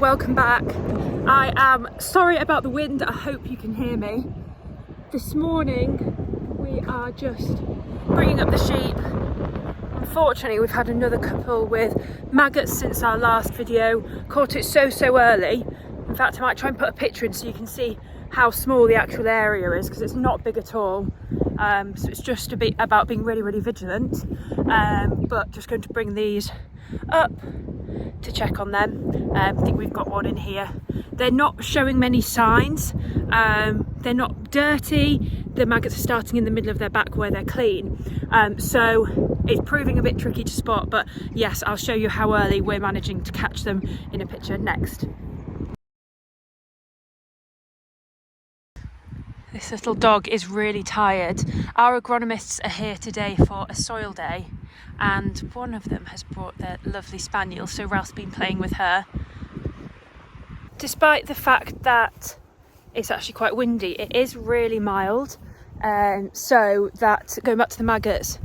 welcome back. I am sorry about the wind, I hope you can hear me. This morning we are just bringing up the sheep. Unfortunately we've had another couple with maggots since our last video. Caught it so early. In fact I might try and put a picture in so you can see how small the actual area is, because it's not big at all. So it's just a bit about being really vigilant, but just going to bring these up to check on them. I think we've got one in here. They're not showing many signs. They're not dirty. The maggots are starting in the middle of their back where they're clean. So it's proving a bit tricky to spot, but yes, I'll show you how early we're managing to catch them in a picture next. This little dog is really tired. Our agronomists are here today for a soil day, and one of them has brought their lovely spaniel, so Ralph's been playing with her. Despite the fact that it's actually quite windy, it is really mild, so that, going back to the maggots,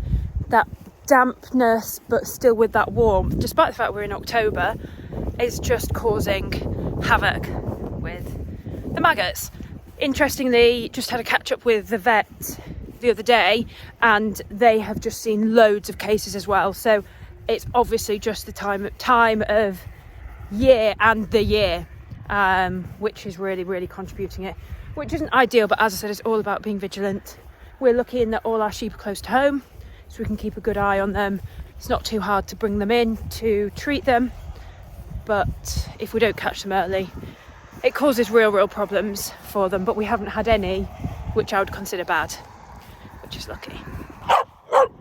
that dampness but still with that warmth, despite the fact we're in October, is just causing havoc with the maggots. Interestingly, just had a catch up with the vet the other day, and they have just seen loads of cases as well. So it's obviously just the time of year and the year, which is really contributing it, which isn't ideal. But as I said, it's all about being vigilant. We're lucky in that all our sheep are close to home, so we can keep a good eye on them. It's not too hard to bring them in to treat them, but if we don't catch them early, it causes real problems for them. But we haven't had any which I would consider bad, which is lucky.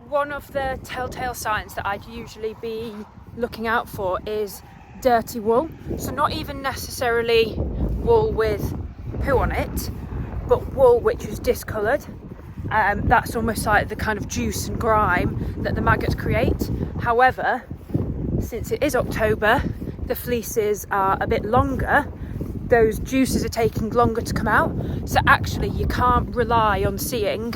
One of the telltale signs that I'd usually be looking out for is dirty wool. So not even necessarily wool with poo on it, but wool which is discoloured. That's almost like the kind of juice and grime that the maggots create. However, since it is October, the fleeces are a bit longer. Those juices are taking longer to come out, so actually you can't rely on seeing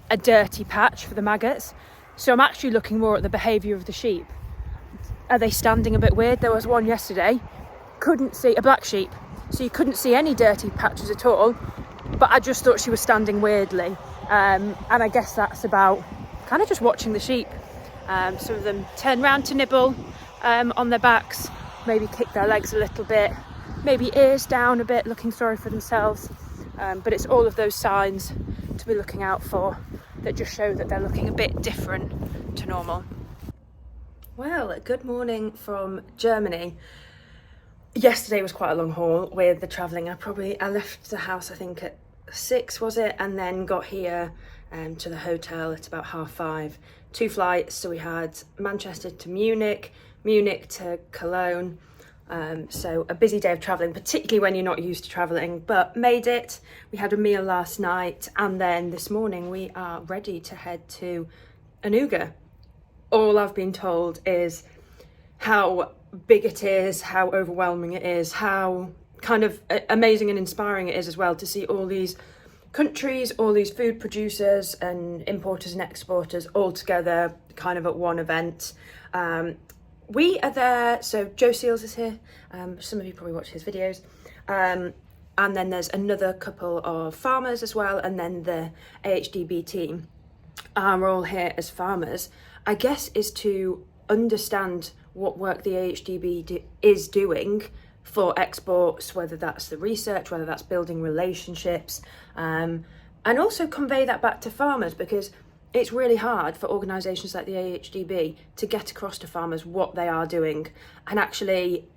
a dirty patch for the maggots. So I'm actually looking more at the behaviour of the sheep. Are they standing a bit weird? There was one yesterday, couldn't see, a black sheep, so you couldn't see any dirty patches at all, but I just thought she was standing weirdly, and I guess that's about kind of just watching the sheep. Some of them turn round to nibble on their backs, maybe kick their legs a little bit, maybe ears down a bit, looking sorry for themselves, but it's all of those signs to be looking out for that just show that they're looking a bit different to normal. Well, good morning from Germany. Yesterday was quite a long haul with the travelling. I left the house I think at 6 was it, and then got here to the hotel at about 5:30. 2 flights, so we had Manchester to Munich, Munich to Cologne. So a busy day of travelling, particularly when you're not used to travelling, but made it. We had a meal last night, and then this morning we are ready to head to Anuga. All I've been told is how big it is, how overwhelming it is, how kind of amazing and inspiring it is as well to see all these countries, all these food producers and importers and exporters all together kind of at one event. We are there, so Joe Seals is here, some of you probably watch his videos, and then there's another couple of farmers as well, and then the AHDB team are all here as farmers. I guess is to understand what work the AHDB is doing for exports, whether that's the research, whether that's building relationships, and also convey that back to farmers, because it's really hard for organisations like the AHDB to get across to farmers what they are doing. And actually,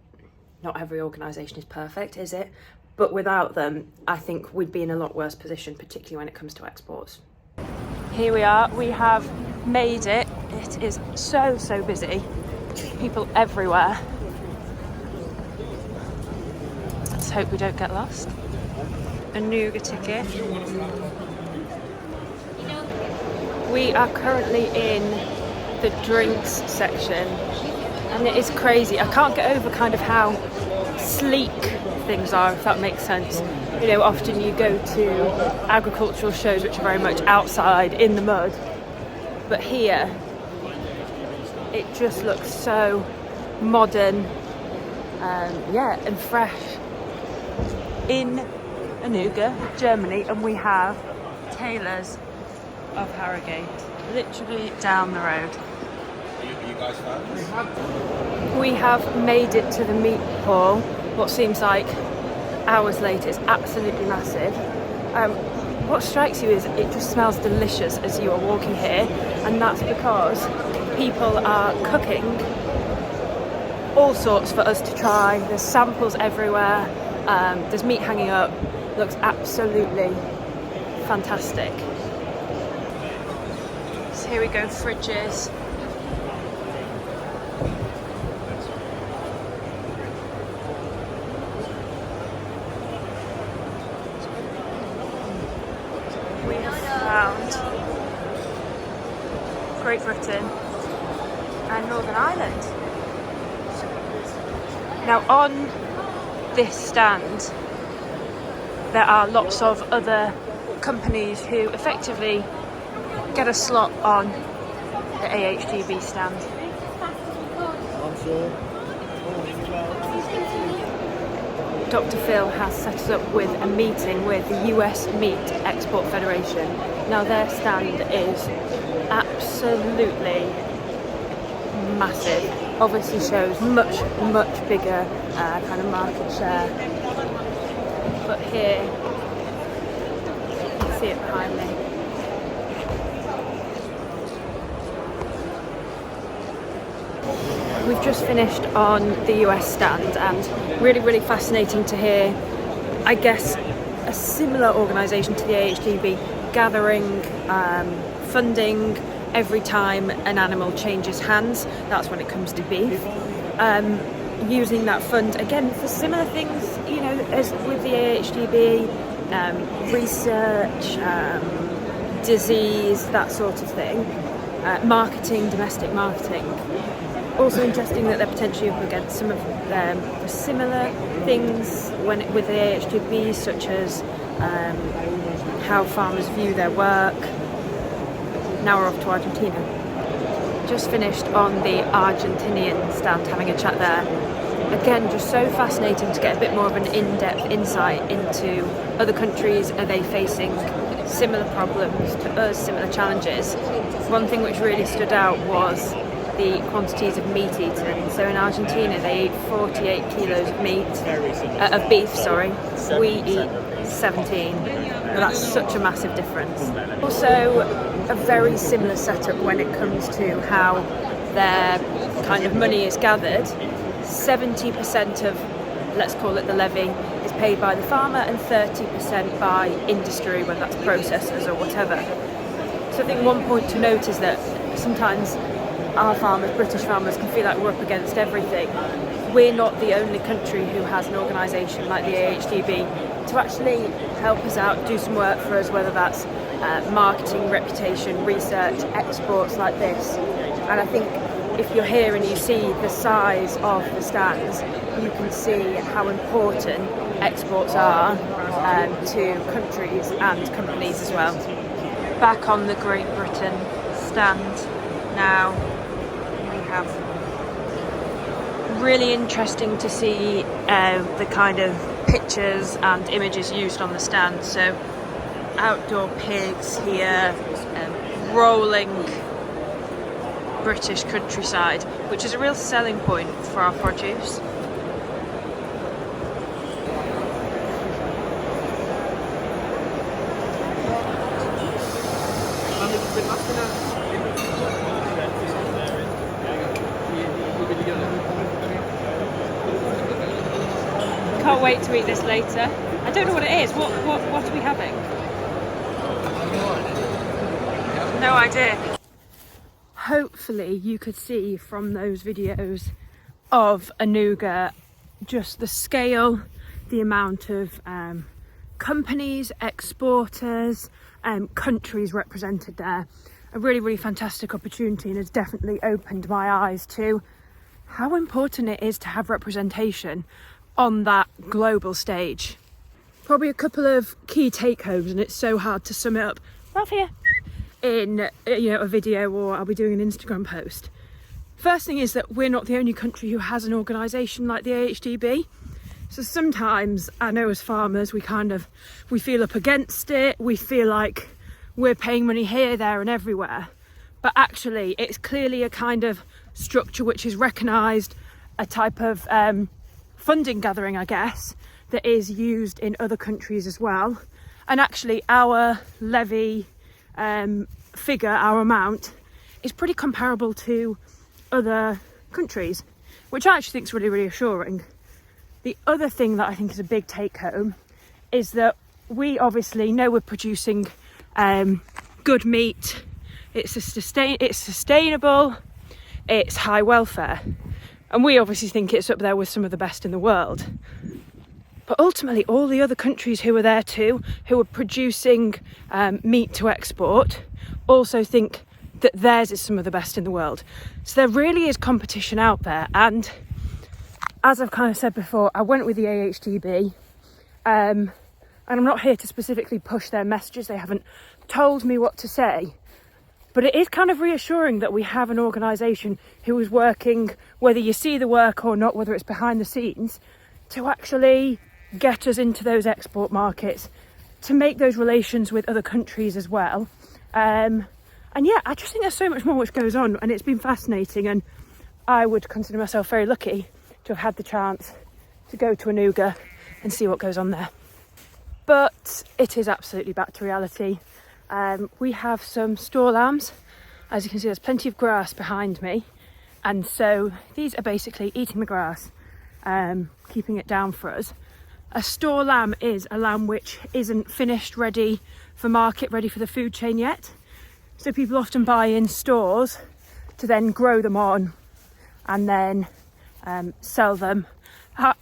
not every organisation is perfect, is it? But without them, I think we'd be in a lot worse position, particularly when it comes to exports. Here we are, we have made it. It is so busy. People everywhere. Let's hope we don't get lost. Anuga ticket. We are currently in the drinks section, and it is crazy. I can't get over kind of how sleek things are, if that makes sense. You know, often you go to agricultural shows which are very much outside in the mud, but here it just looks so modern yeah, and fresh. In Anuga, Germany, and we have Taylor's of Harrogate, literally down the road. Are you guys fans? We have made it to the meat hall, what seems like hours later. It's absolutely massive. What strikes you is it just smells delicious as you are walking here, and that's because people are cooking all sorts for us to try. There's samples everywhere, there's meat hanging up, looks absolutely fantastic. So here we go, fridges. We have found Great Britain and Northern Ireland. Now on this stand there are lots of other companies who effectively get a slot on the AHGB stand. Dr. Phil has set us up with a meeting with the US Meat Export Federation. Now their stand is absolutely massive. Obviously shows much bigger kind of market share. But here, you can see it behind me. We've just finished on the US stand, and really fascinating to hear, I guess, a similar organisation to the AHDB gathering funding every time an animal changes hands. That's when it comes to beef. Using that fund again for similar things, you know, as with the AHDB, research, disease, that sort of thing, marketing, domestic marketing. Also interesting that they're potentially up against some of the similar things with the AHDB, such as how farmers view their work. Now we're off to Argentina. Just finished on the Argentinian stand, having a chat there. Again, just so fascinating to get a bit more of an in-depth insight into other countries. Are they facing similar problems to us, similar challenges? One thing which really stood out was the quantities of meat eaten. So in Argentina they eat 48 kilos of meat, of beef, sorry. We eat 17. Well, that's such a massive difference. Also a very similar setup when it comes to how their kind of money is gathered. 70% of, let's call it the levy, is paid by the farmer and 30% by industry, whether that's processors or whatever. So I think one point to note is that sometimes our farmers, British farmers, can feel like we're up against everything. We're not the only country who has an organisation like the AHDB to actually help us out, do some work for us, whether that's marketing, reputation, research, exports like this. And I think if you're here and you see the size of the stands, you can see how important exports are to countries and companies as well. Back on the Great Britain stand now. Really interesting to see the kind of pictures and images used on the stand. So outdoor pigs here, rolling British countryside, which is a real selling point for our produce. Can't wait to eat this later. I don't know what it is. What are we having? No idea. Hopefully you could see from those videos of Anuga just the scale, the amount of companies, exporters, countries represented there. A really fantastic opportunity, and has definitely opened my eyes to how important it is to have representation on that global stage. Probably a couple of key take-homes, and it's so hard to sum it up Ralph here in a video, or I'll be doing an Instagram post. First thing is that we're not the only country who has an organisation like the AHDB. So sometimes I know as farmers we feel up against it, we feel like we're paying money here, there and everywhere. But actually it's clearly a kind of structure which is recognised, a type of funding gathering, I guess, that is used in other countries as well. And actually our levy figure, our amount, is pretty comparable to other countries, which I actually think is really reassuring. The other thing that I think is a big take home is that we obviously know we're producing good meat, it's sustainable, it's high welfare, and we obviously think it's up there with some of the best in the world. But ultimately all the other countries who are there too, who are producing meat to export, also think that theirs is some of the best in the world. So there really is competition out there, and as I've kind of said before, I went with the AHDB, and I'm not here to specifically push their messages, they haven't told me what to say, but it is kind of reassuring that we have an organisation who is working, whether you see the work or not, whether it's behind the scenes, to actually get us into those export markets, to make those relations with other countries as well. And yeah, I just think there's so much more which goes on, and it's been fascinating, and I would consider myself very lucky to have had the chance to go to Anuga and see what goes on there. But it is absolutely back to reality. We have some store lambs. As you can see, there's plenty of grass behind me, and so these are basically eating the grass, keeping it down for us. A store lamb is a lamb which isn't finished, ready for market, ready for the food chain yet. So people often buy in stores to then grow them on and then sell them,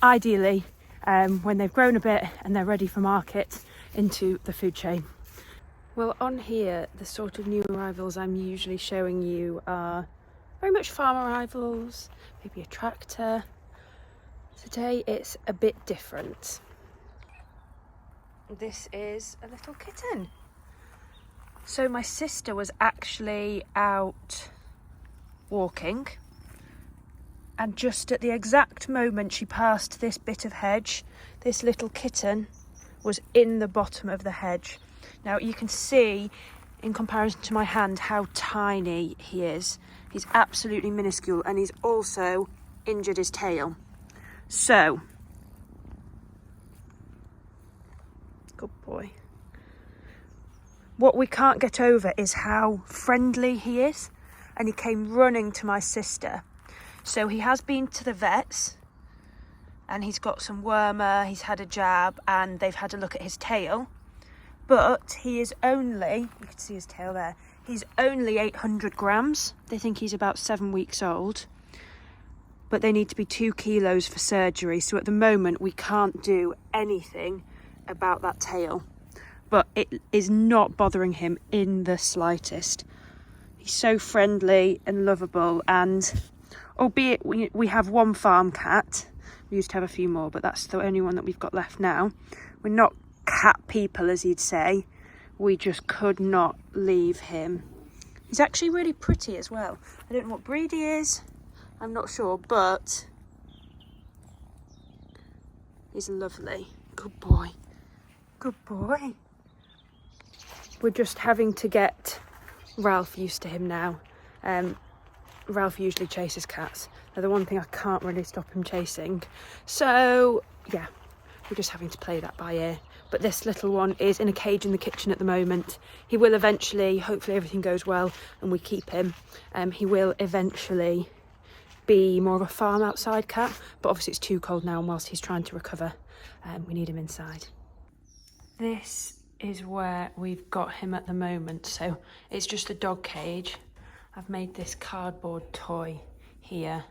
ideally when they've grown a bit and they're ready for market, into the food chain. Well, on here, the sort of new arrivals I'm usually showing you are very much farm arrivals, maybe a tractor. Today it's a bit different. This is a little kitten. So my sister was actually out walking, and just at the exact moment she passed this bit of hedge, this little kitten was in the bottom of the hedge. Now you can see, in comparison to my hand, how tiny he is. He's absolutely minuscule, and he's also injured his tail. So, good boy. What we can't get over is how friendly he is, and he came running to my sister. So he has been to the vets, and he's got some wormer, he's had a jab, and they've had a look at his tail. But he is only, you can see his tail there, he's only 800 grams. They think he's about 7 weeks old. But they need to be 2 kilos for surgery. So at the moment we can't do anything about that tail. But it is not bothering him in the slightest. He's so friendly and lovable, and albeit we have one farm cat, we used to have a few more, but that's the only one that we've got left now. We're not cat people, as you'd say. We just could not leave him. He's actually really pretty as well. I don't know what breed he is, I'm not sure, but he's lovely. Good boy. Good boy. We're just having to get Ralph used to him now. Ralph usually chases cats. They're the one thing I can't really stop him chasing. So yeah, we're just having to play that by ear. But this little one is in a cage in the kitchen at the moment. He will eventually, hopefully everything goes well and we keep him, he will eventually be more of a farm outside cat, but obviously it's too cold now, and whilst he's trying to recover, we need him inside. This is where we've got him at the moment. So it's just a dog cage. I've made this cardboard toy here.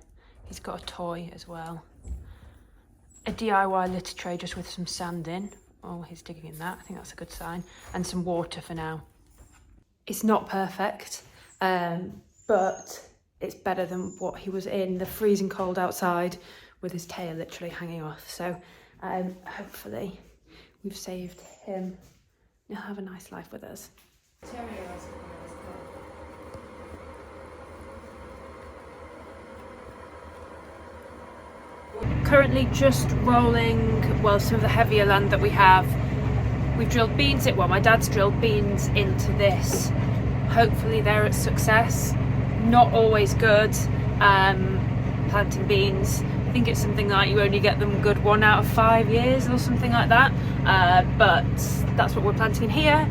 He's got a toy as well. A DIY litter tray just with some sand in. Oh, he's digging in that. I think that's a good sign. And some water for now. It's not perfect, but it's better than what he was in, the freezing cold outside with his tail literally hanging off. So hopefully we've saved him. He'll have a nice life with us. currently just rolling, well, some of the heavier land that we have. We've drilled beans in, well, my dad's drilled beans into this. Hopefully they're a success. Not always good, planting beans. I think it's something like you only get them good 1 out of 5 years or something like that. But that's what we're planting in here.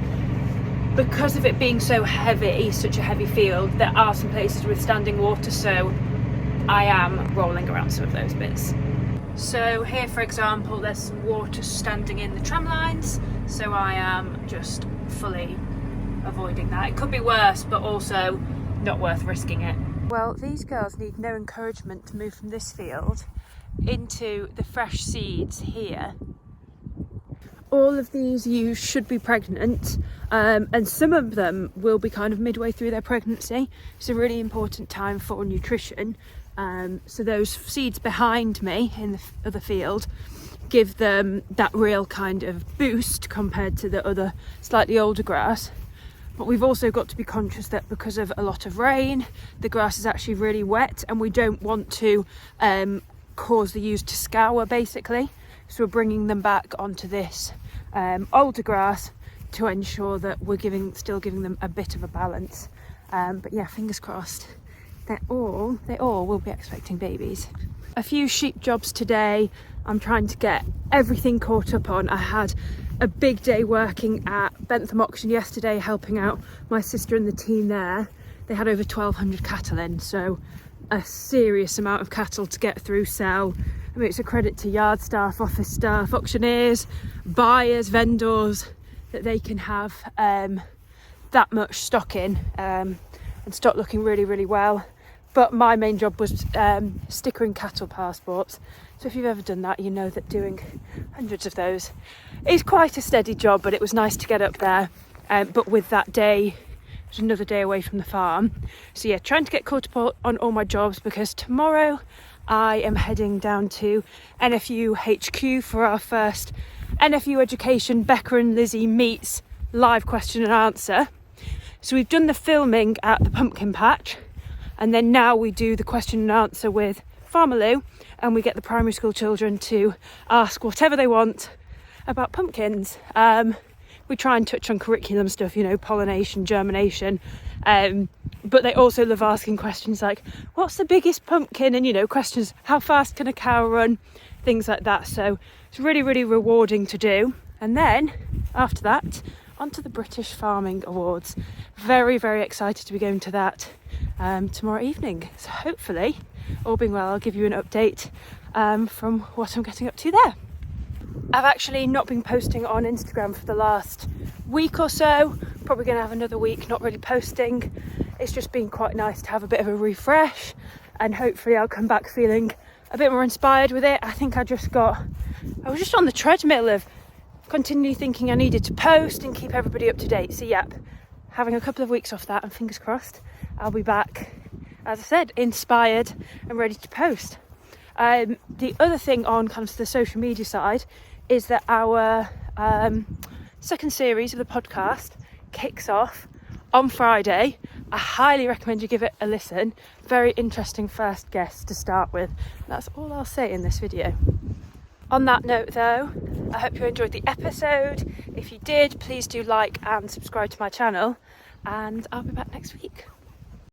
Because of it being so heavy, such a heavy field, there are some places with standing water, so I am rolling around some of those bits. So here, for example, there's some water standing in the tram lines, so I am just fully avoiding that. It could be worse, but also not worth risking it. Well, these girls need no encouragement to move from this field into the fresh seeds here. All of these ewes should be pregnant, and some of them will be kind of midway through their pregnancy. It's a really important time for nutrition. So those seeds behind me in the other field give them that real kind of boost compared to the other slightly older grass. But we've also got to be conscious that because of a lot of rain, the grass is actually really wet, and we don't want to cause the ewes to scour, basically. So we're bringing them back onto this older grass to ensure that we're still giving them a bit of a balance. But yeah, fingers crossed. They all will be expecting babies. A few sheep jobs today. I'm trying to get everything caught up on. I had a big day working at Bentham Auction yesterday, helping out my sister and the team there. They had over 1,200 cattle in, so a serious amount of cattle to get through, sell. I mean, it's a credit to yard staff, office staff, auctioneers, buyers, vendors, that they can have that much stock in and stock looking really, really well. But my main job was stickering cattle passports. So if you've ever done that, you know that doing hundreds of those is quite a steady job, but it was nice to get up there. But with that day, it was another day away from the farm. So yeah, trying to get caught up on all my jobs, because tomorrow I am heading down to NFU HQ for our first NFU Education Becca and Lizzie Meets live question and answer. So we've done the filming at the pumpkin patch, and then now we do the question and answer with Farmer Lou, and we get the primary school children to ask whatever they want about pumpkins. We try and touch on curriculum stuff, you know, pollination, germination, but they also love asking questions like, what's the biggest pumpkin? And, you know, questions, how fast can a cow run? Things like that. So it's really, really rewarding to do. And then after that, onto the British Farming Awards. Very, very excited to be going to that tomorrow evening. So hopefully, all being well, I'll give you an update from what I'm getting up to there. I've actually not been posting on Instagram for the last week or so. Probably going to have another week not really posting. It's just been quite nice to have a bit of a refresh, and hopefully I'll come back feeling a bit more inspired with it. I think I was just on the treadmill of continually thinking I needed to post and keep everybody up to date. So yep, having a couple of weeks off that, and fingers crossed I'll be back, as I said, inspired and ready to post. The other thing on kind of the social media side is that our second series of the podcast kicks off on Friday. I highly recommend you give it a listen. Very interesting first guest to start with. That's all I'll say in this video. On that note though, I hope you enjoyed the episode. If you did, please do like and subscribe to my channel, and I'll be back next week.